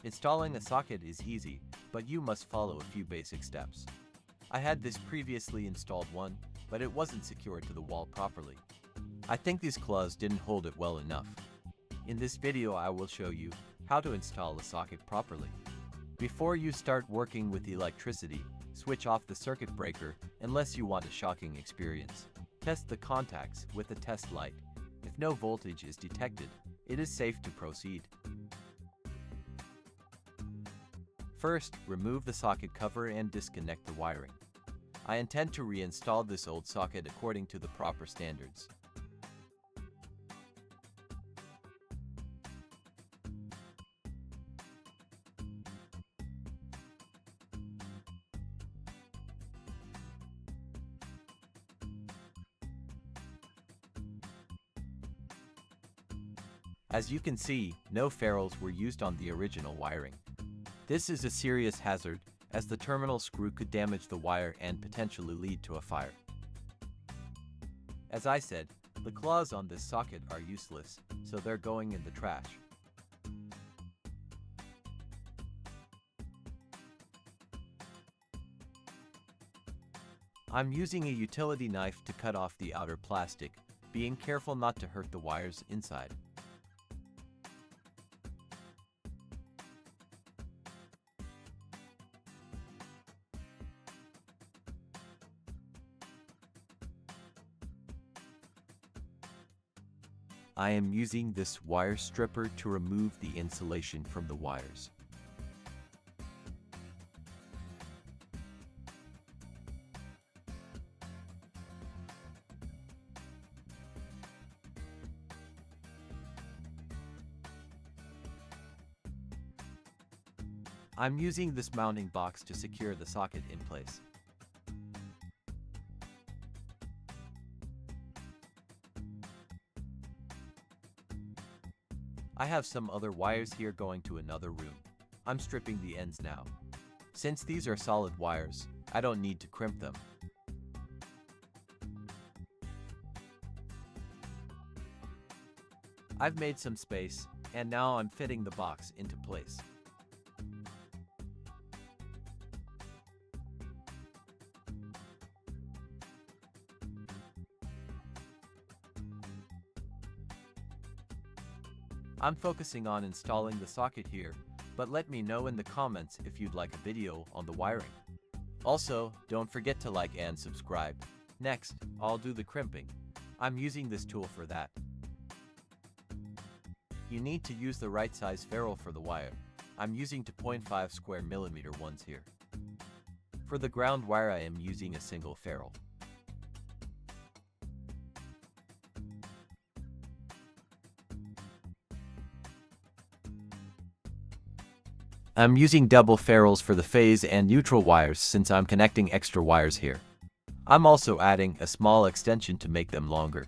Installing a socket is easy, but you must follow a few basic steps. I had this previously installed one, but it wasn't secured to the wall properly. I think these claws didn't hold it well enough. In this video I will show you how to install a socket properly. Before you start working with electricity, switch off the circuit breaker unless you want a shocking experience. Test the contacts with a test light. If no voltage is detected, it is safe to proceed. First, remove the socket cover and disconnect the wiring. I intend to reinstall this old socket according to the proper standards. As you can see, no ferrules were used on the original wiring. This is a serious hazard, as the terminal screw could damage the wire and potentially lead to a fire. As I said, the claws on this socket are useless, so they're going in the trash. I'm using a utility knife to cut off the outer plastic, being careful not to hurt the wires inside. I am using this wire stripper to remove the insulation from the wires. I'm using this mounting box to secure the socket in place. I have some other wires here going to another room. I'm stripping the ends now. Since these are solid wires, I don't need to crimp them. I've made some space, and now I'm fitting the box into place. I'm focusing on installing the socket here, but let me know in the comments if you'd like a video on the wiring. Also, don't forget to like and subscribe. Next, I'll do the crimping. I'm using this tool for that. You need to use the right size ferrule for the wire. I'm using 2.5 square millimeter ones here. For the ground wire I am using a single ferrule. I'm using double ferrules for the phase and neutral wires since I'm connecting extra wires here. I'm also adding a small extension to make them longer.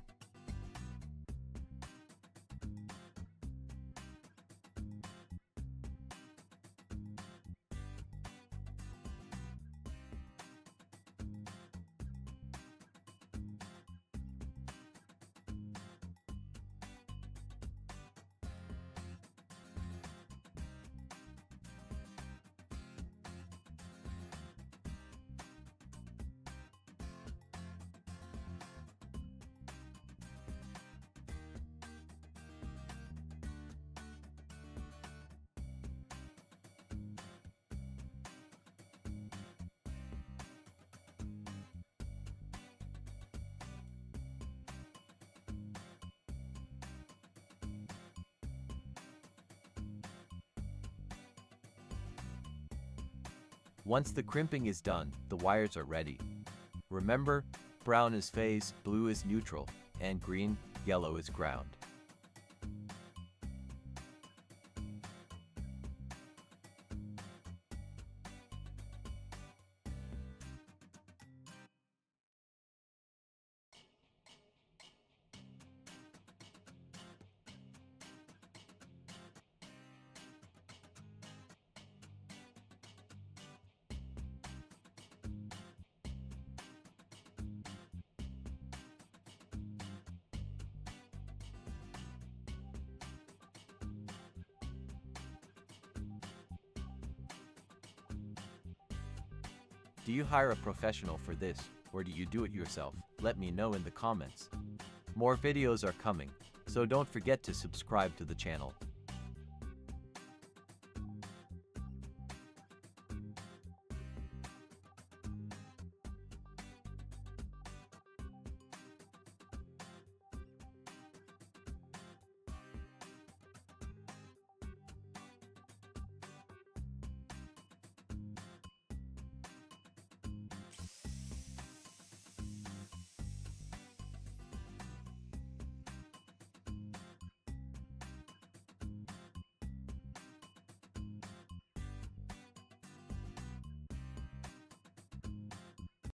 Once the crimping is done, the wires are ready. Remember, brown is phase, blue is neutral, and green, yellow is ground. Do you hire a professional for this, or do you do it yourself? Let me know in the comments. More videos are coming, so don't forget to subscribe to the channel.